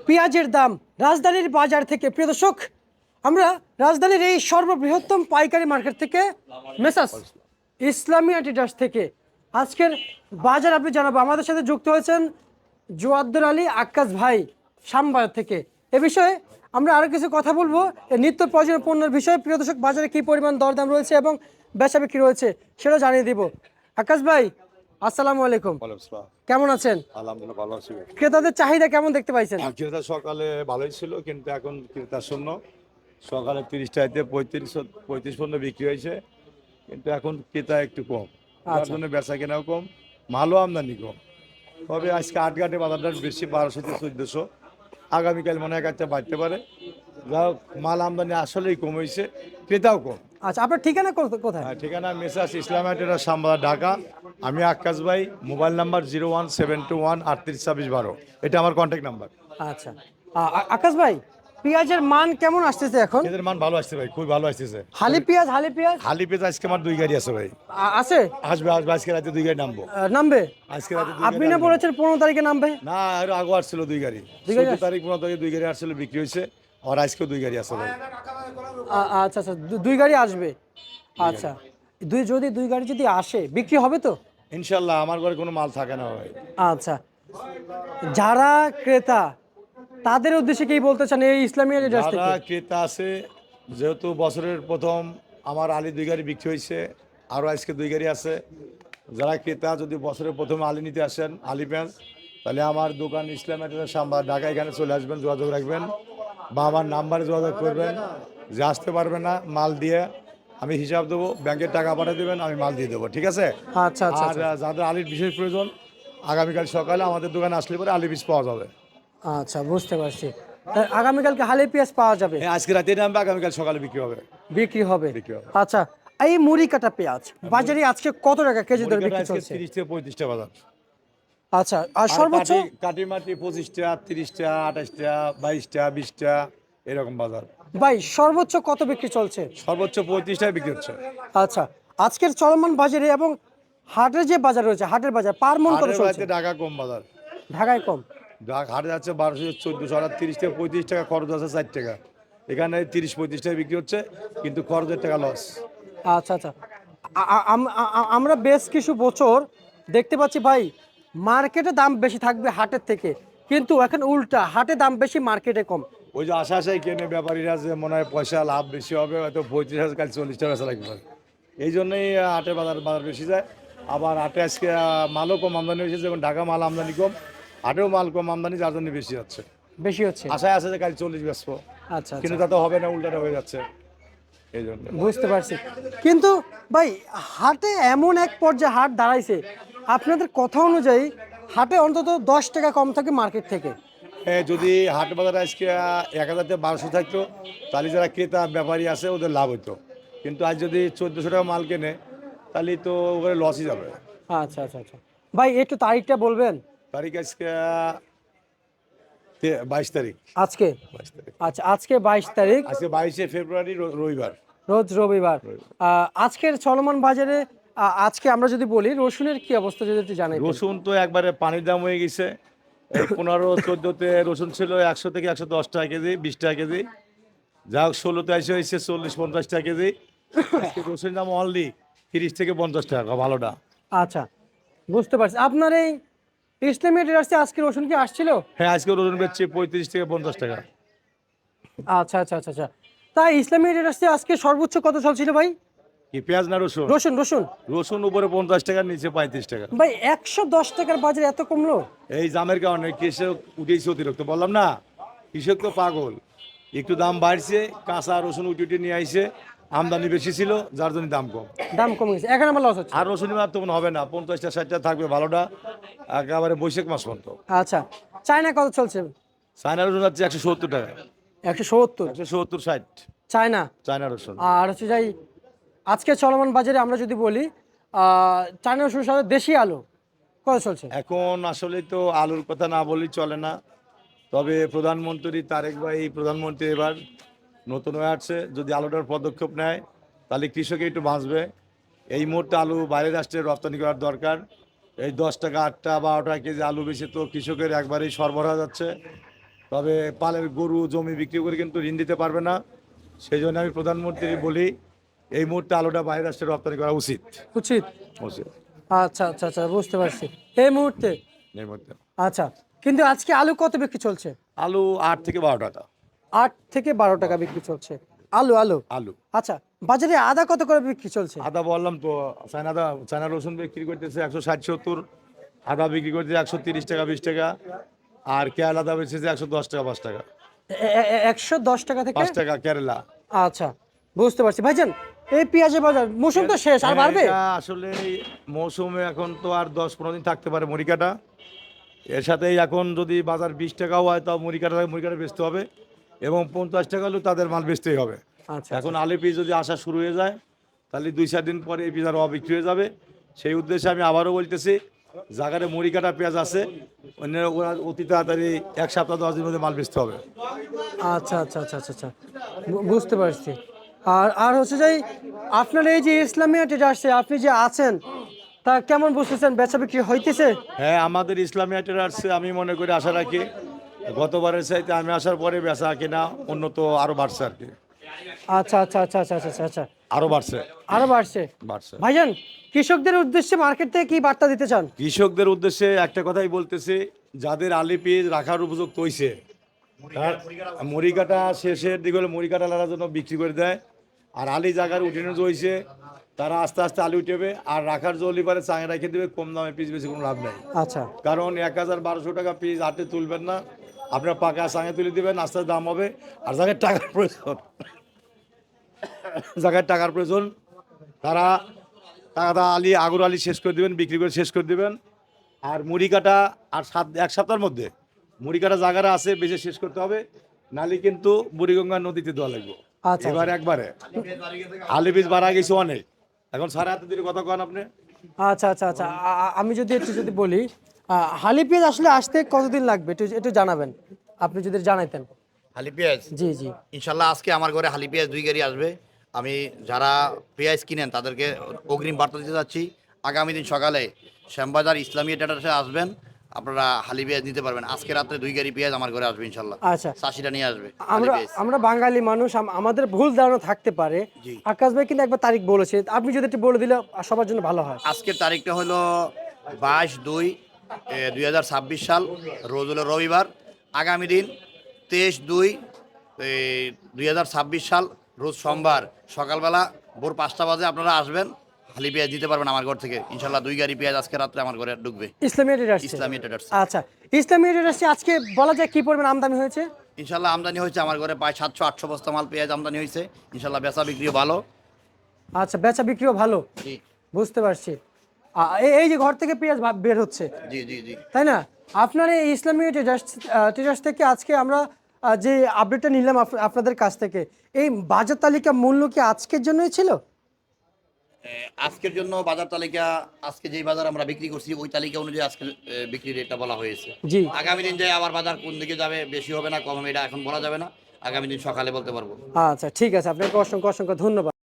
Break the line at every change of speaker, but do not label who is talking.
পেঁয়াজের দাম রাজধানীর বাজার থেকে। প্রিয় দর্শক, আমরা রাজধানীর এই সর্ববৃহত্তম পাইকারি মার্কেট থেকে মেসাস ইসলামী ট্রেডার্স থেকে আজকের বাজার আপনি জানাবো। আমাদের সাথে যুক্ত হয়েছেন জোয়াদ্দুর আলী আক্কাস ভাই শ্যামবাজার থেকে। এ বিষয়ে আমরা আরও কিছু কথা বলবো, নিত্য প্রয়োজনীয় পণ্যের বিষয়ে। প্রিয় দর্শক, বাজারে কী পরিমাণ দরদাম রয়েছে এবং বেচা বিক্রি রয়েছে সেটা জানিয়ে দিব। আক্কাস ভাই, আসসালামু আলাইকুম, কেমন আছেন?
আলহামদুলিল্লাহ ভালো আছি।
ক্রেতাদের চাহিদা কেমন দেখতে পাইছেন?
ক্রেতা সকালে ভালোই ছিল, কিন্তু এখন ক্রেতা শূন্য। সকালে 30টাতে 35 পণ্য বিক্রি হয়েছে, কিন্তু এখন ক্রেতা একটু কম, যার জন্য বেচা কেনাও কম, মালও আমদানি কম। তবে আজকে আটঘাটে বাজারটা বেশি, 1200 থেকে 1400। আগামীকাল মনে হয় একটা বাড়তে পারে। যা হোক, মাল আমদানি আসলেই কম হয়েছে, ক্রেতাও কম।
আচ্ছা, আপনার ঠিকানা কোথায়?
ঠিকানা মেসাস ইসলামী ট্রেডার্স শ্যামবাজার, ঢাকা। আমি আক্কাস ভাই, মোবাইল নাম্বার 01721 382612। এটা আমার কন্ট্যাক্ট নাম্বার।
আচ্ছা, আকাশ ভাই, পেঁয়াজের মান কেমন আসতেছে এখন?
এদের মান ভালো আসছে ভাই, খুবই ভালো আসতেছে।
হালি পেঁয়াজ
হালি পেঁয়াজ আজকে আমার 2 গাড়ি আছে ভাই।
আছে?
আসবে আজকে রাতে 2 গাড়ি নামবো।
নামবে
আজকে রাতে 2
আপনি না বলেছেন 15 তারিখে নামবে?
না, আর আগে আসছিল 2 গাড়ি। 14 তারিখ 15 তারিখে 2 গাড়ি আসছিল, বিক্রি হয়েছে। আর আজকেও 2 গাড়ি আছে ভাই।
আচ্ছা আচ্ছা, 2 গাড়ি আসবে। আচ্ছা, যদি 2 গাড়ি যদি আসে, বিক্রি হবে তো
ইনশাল্লাহ? আমার ঘরে কোনো মাল থাকে না ভাই।
আচ্ছা, যারা ক্রেতা তাদের উদ্দেশ্যে কি বলতে চান এই ইসলামী ট্রেডার্স থেকে?
যারা ক্রেতা আছে, যেহেতু বছরের প্রথম আমার আলি 2 গাড়ি বিক্রি হয়েছে, আরও আজকে 2 গাড়ি আছে। যারা ক্রেতা যদি বছরের প্রথমে আলি নিতে আসেন, আলি পেঁয়াজ, তাহলে আমার দোকান ইসলামী ট্রেডার্স শ্যামবাজার, ঢাকা, এখানে চলে আসবেন, যোগাযোগ রাখবেন বা আমার নাম্বারে যোগাযোগ করবেন। যে আসতে পারবে না, মাল দিয়ে আমি হিসাব দেবো, ব্যাংকের টাকা পাঠিয়ে দেবেন, আমি মাল দিয়ে দেবো, ঠিক আছে?
আচ্ছা আচ্ছা
আর যাদের আলির বিশেষ প্রয়োজন, আগামীকাল সকালে আমাদের দোকানে আসলে পরে আলি বীজ পাওয়া যাবে।
আচ্ছা, বুঝতে পারছি। আগামীকালকে হালি পেঁয়াজ পাওয়া যাবে?
হ্যাঁ, আজকে রাতে নামবে, আগামীকাল সকালে বিক্রি হবে।
বিক্রি হবে।
বিক্রি হবে।
আচ্ছা, এই মুড়ি কাটা পেঁয়াজ বাজারে আজকে কত টাকা কেজি দরে বিক্রি চলছে?
30 থেকে 35 টাকা বাজার।
আচ্ছা, আর সর্বোচ্চ?
কাটি মাটি 25 টাকা, 30 টাকা, 28 টাকা, 22 টাকা, 20 টাকা, এরকম বাজার।
ভাই, সর্বোচ্চ কত বিক্রি চলছে?
সর্বোচ্চ 35 টাকা বিক্রি হচ্ছে।
আচ্ছা, আজকের চলমান বাজারে এবং হাটের যে বাজার রয়েছে, হাটের বাজার পার মন কত চলছে?
ঢাকা কম বাজার।
ঢাকায় কম?
হাটে যাচ্ছে 1200, 1400, আর 30 থেকে 35 টাকা খরচ আছে, 4 টাকা। এখানে 30-35 টাকা বিক্রি হচ্ছে, কিন্তু খরচের টাকা লস।
আচ্ছা আচ্ছা, আমরা বেশ কিছু বছর দেখতে পাচ্ছি ভাই, মার্কেটে দাম বেশি থাকবে হাটের থেকে, কিন্তু এখন উল্টা, হাটে দাম বেশি, মার্কেটে কম।
ওই যে আশায় কেনে ব্যাপারীরা, যে মনে হয় পয়সা লাভ বেশি হবে, হয়তো 35,000 কাল 40 টাকা বেচা লাগবে। এই জন্যই হাটে বাজার বেশি যায়। আবার হাটে আজকে মালও কম আমদানি হয়েছে, যেমন ঢাকা মাল আমদানি কম, হাটেও মাল কম আমদানি, যার জন্য বেশি হচ্ছে।
বেশি হচ্ছে?
আশায় আছে যে কাল 40 বেচবো,
আচ্ছা,
কিন্তু তা তো হবে না, উল্টাটা হয়ে যাচ্ছে। এই জন্য
বুঝতে পারছি। কিন্তু ভাই, হাটে এমন এক পর্যায়ে হাট দাঁড়াইছে, আপনাদের কথা অনুযায়ী হাটে অন্তত 10 টাকা কম থাকে মার্কেট থেকে।
যদি হাট বাজারে আজকে 1000 থেকে 1200 থাকতো, তাহলে যারা ক্রেতা ব্যাপারী আছে ওদের লাভ হতো। কিন্তু আজ যদি 1400 টাকা মাল কেনে, তাহলে তো ওখানে লসই যাবে।
আচ্ছা আচ্ছা আচ্ছা, ভাই একটু তারিখটা বলবেন?
তারিখ আজকে 22 তারিখ।
আজকে?
22 তারিখ।
আচ্ছা, আজকে 22 তারিখ।
আজকে 22শে ফেব্রুয়ারি, রবিবার।
রোজ রবিবার। আজকের চলমান বাজারে আজকে আমরা যদি বলি, রসুনের কি অবস্থা যদি একটু জানাই।
রসুন তো একবারে পানির দাম হয়ে গেছে। 15-14তে রসুন ছিল 100 থেকে 110 টাকা কেজি, 20 টাকা কেজি। যা হোক 16তে এসে হয়েছে 40-50 টাকা কেজি। আজকে রসুনের দাম অনলি 30 থেকে 50 টাকা, ভালোটা।
আচ্ছা, বুঝতে পারছি। আপনার এই ইসলামী ট্রেডার্সে আজকে রসুন কি আসছিল?
হ্যাঁ, আজকে রসুন বেচছে 35 থেকে 50 টাকা।
আচ্ছা আচ্ছা আচ্ছা আচ্ছা, তাই ইসলামী ট্রেডার্সে আজকে সর্বোচ্চ কত চলছিল ভাই?
কি পেঁয়াজ না রসুন?
রসুন রসুন।
রসুন উপরে 50 টাকা, নিচে 35 টাকা।
ভাই, 110 টাকার বাজারে এত কমলো?
এই দামের কারণে কৃষক উঠেছে অতিরিক্ত, বললাম না, কৃষক তো পাগল। একটু দাম বাড়ছে, কাঁচা রসুন উঠে নিয়ে আইছে, আমদানি বেশি ছিল, যার জন্য দাম কম।
দাম কমে গেছে, এখন আমার লস হচ্ছে।
আর রসুন মার তখন হবে না, 50-60 থাকবে ভালোটা, একেবারে বৈশাখ মাস পর্যন্ত।
আচ্ছা, চায়না কত চলছে?
চায়না রসুন হচ্ছে 170 টাকা।
170?
170-60
চায়না?
চায়না রসুন।
আর হচ্ছে যাই, আজকে চলমান বাজারে আমরা যদি বলি, চায়না রসুনের সাথে দেশি আলু কত চলছে?
এখন আসলে তো আলুর কথা না বলেই চলে না। তবে প্রধানমন্ত্রী তারেক ভাই, প্রধানমন্ত্রী এবার নতুন হয়ে আসছে, যদি আলুটার পদক্ষেপ নেয় তাহলে কৃষকে একটু বাঁচবে। এই মুহূর্তে আলু বাইরের রাষ্ট্রে রপ্তানি করার দরকার। এই 10 টাকা, 8 টাকা, 12 টাকা কেজি আলু বেশি তো কৃষকের একবারেই সরবরাহ যাচ্ছে। তবে পালের গরু জমি বিক্রি করে কিন্তু ঋণ দিতে পারবে না। সেই জন্য আমি প্রধানমন্ত্রী বলি এই মুহূর্তে আলুটা বাইরের রাষ্ট্রে রপ্তানি করা উচিত।
উচিত।
উচিত
আচ্ছা আচ্ছা আচ্ছা, বুঝতে পারছি। এই মুহূর্তে
এই মুহূর্তে
আচ্ছা, কিন্তু আজকে আলু কত বিক্রি চলছে?
আলু 8 থেকে 12 টাকা
8 থেকে 12 টাকা বিক্রি চলছে আলু। আলু
আলু।
আচ্ছা, বাজারে আদা কত করে বিক্রি চলছে?
আদা বললাম তো, চায়না রসুন বিক্রি করতেছে 160-170, আদা বিক্রি করতেছে 130 টাকা 20 টাকা, আর কেরালা আদা বেচেছে 110 টাকা 5 টাকা
110 টাকা থেকে
5 টাকা কেরালা।
আচ্ছা, বুঝতে পারছি। ভাইজান, এই পেঁয়াজের বাজার মৌসুম তো শেষ, আর বাড়বে?
এটা আসলে মৌসুমে এখন তো আর 10-15 দিন থাকতে পারে মরিকাটা। এর সাথে এখন যদি বাজার 20 টাকাও হয় তাও মুড়িকাটা বেচতে হবে, এবং 50 টাকা হলেও তাদের মাল বেচতেই হবে।
আচ্ছা
এখন আলু পিস যদি আসা শুরু হয়ে যায় তাহলে 2-4 দিন পরে এই পিস আর অবিক্রি হয়ে যাবে। সেই উদ্দেশ্যে আমি আবারও বলতেছি, জায়গায় মুড়ি কাটা পেঁয়াজ আছে, অন্য ওরা অতি তাড়াতাড়ি 1 সপ্তাহ 10 দিনের মধ্যে মাল বেচতে হবে।
আচ্ছা আচ্ছা আচ্ছা আচ্ছা আচ্ছা, বুঝতে পারছি। আর আর হচ্ছে যে আপনার এই যে ইসলামিয়া ট্রেডার্সে আপনি যে আছেন, তা কেমন বুঝতেছেন, বেচা বিক্রি হইতেছে?
হ্যাঁ, আমাদের ইসলামিয়া ট্রেডার্সে আমি মনে করি আশা রাখি গতবারের চাইতে আমি আসার পরে বেচা কিনা উন্নত আরও বাড়ছে আর কি।
আচ্ছা আচ্ছা আচ্ছা আচ্ছা আচ্ছা আচ্ছা,
আরও বাড়ছে
আরো বাড়ছে।
বাড়ছে।
ভাইজান, কৃষকদের উদ্দেশ্যে মার্কেট থেকে কি বার্তা দিতে চান?
কৃষকদের উদ্দেশ্যে একটা কথাই বলতেছি, যাদের আলি পিস রাখার উপযুক্ত হয়েছে তার মুড়ি কাটা শেষের দিকে হলে মুড়ি কাটা লাগার জন্য বিক্রি করে দেয়, আর আলি জায়গার উঠেনে হয়েছে তারা আস্তে আস্তে আলু উঠেবে, আর রাখার জলি পারে চাঙে রেখে দেবে, কম দামে পিস বেশি কোনো লাভ নেই।
আচ্ছা,
কারণ 1,1200 টাকা পিস হাতে তুলবেন না, আপনার পাকা চাঙে তুলে দেবেন, আস্তে আস্তে দাম হবে। আর যাদের টাকার প্রয়োজন তারা টাকা আলি আগর আলি শেষ করে দেবেন, বিক্রি করে শেষ করে দেবেন। আর মুড়ি কাটা আর 1 সপ্তাহের মধ্যে মুড়ি কাটা জায়গাটা আছে বেশি শেষ করতে হবে, নালি কিন্তু বুড়িগঙ্গা নদীতে দেওয়া লাগবে।
আচ্ছা।
এবার একবারে আলি বীজ বাড়া গেছে অনেক, এখন সাড়ে হাতে দিলে কথা কন আপনি।
আচ্ছা আচ্ছা আচ্ছা, আমি যদি বলি, হালি পেঁয়াজ আসলে আসতে কতদিন লাগবে একটু একটু জানাবেন, আপনি যদি জানাইতেন।
হালি পেঁয়াজ
জি জি।
ইনশাল্লাহ আজকে আমার ঘরে হালি পেঁয়াজ 2 গাড়ি আসবে। আমি যারা পেঁয়াজ কিনেন তাদেরকে অগ্রিম বার্তা দিতে যাচ্ছি, আগামী দিন সকালে শ্যামবাজার ইসলামিয়া ট্রেডার্সে আসবেন, আপনারা হালি পেঁয়াজ নিতে পারবেন। আজকে রাত্রে 2 গাড়ি পেঁয়াজ আমার ঘরে আসবে ইনশাল্লাহ।
আচ্ছা,
চাষিরা নিয়ে আসবে হালি
আমরা
পেঁয়াজ।
আমরা বাঙালি মানুষ, আমাদের ভুল ধারণা থাকতে পারে।
জি।
আকাশ ভাই কিন্তু একবার তারিখ বলেছে, আপনি যদি একটু বলে দিলে সবার জন্য ভালো হয়।
আজকের তারিখটা হলো 22/2/2026 সাল, রোজ হলো রবিবার। আগামী দিন 23/2/2026 সাল, রোজ সোমবার সকালবেলা ভোর 5টা বাজে আপনারা আসবেন, হালি পেঁয়াজ দিতে পারবেন আমার ঘর থেকে ইনশাল্লাহ। 2 গাড়ি পেঁয়াজ আজকে রাত্রে আমার ঘরে ঢুকবে
ইসলামিয়া ট্রেডার্স।
ইসলামিয়া ট্রেডার্স।
আচ্ছা, ইসলামিয়া ট্রেডার্স আজকে বলা যায় কি পরিমাণ আমদানি হয়েছে?
ইনশাল্লাহ আমদানি হয়েছে আমার ঘরে প্রায় 700-800 বস্তা মাল পেঁয়াজ আমদানি হয়েছে ইনশাল্লাহ। বেচা বিক্রিও ভালো।
আচ্ছা, বেচা বিক্রিও ভালো,
জি
বুঝতে পারছি। এই যে ঘর থেকে পেঁয়াজ বের হচ্ছে,
জি জি জি।
তাই না? আপনার এই ইসলামিয়া ট্রেডার্স থেকে আজকে আমরা যে আপডেটটা নিলাম আপনাদের কাছ থেকে, এই বাজার তালিকা মূল্য কি আজকের জন্যই ছিল?
আজকের জন্য বাজার তালিকা, আজকে যেই বাজার আমরা বিক্রি করছি ওই তালিকা অনুযায়ী আজকে বিক্রি রেটটা বলা হয়েছে।
জি।
আগামী দিন যে আবার বাজার কোন দিকে যাবে, বেশি হবে না কম হবে, এটা এখন বলা যাবে না, আগামী দিন সকালে বলতে পারবো।
আচ্ছা, ঠিক আছে, আপনাকে অসংখ্য অসংখ্য ধন্যবাদ।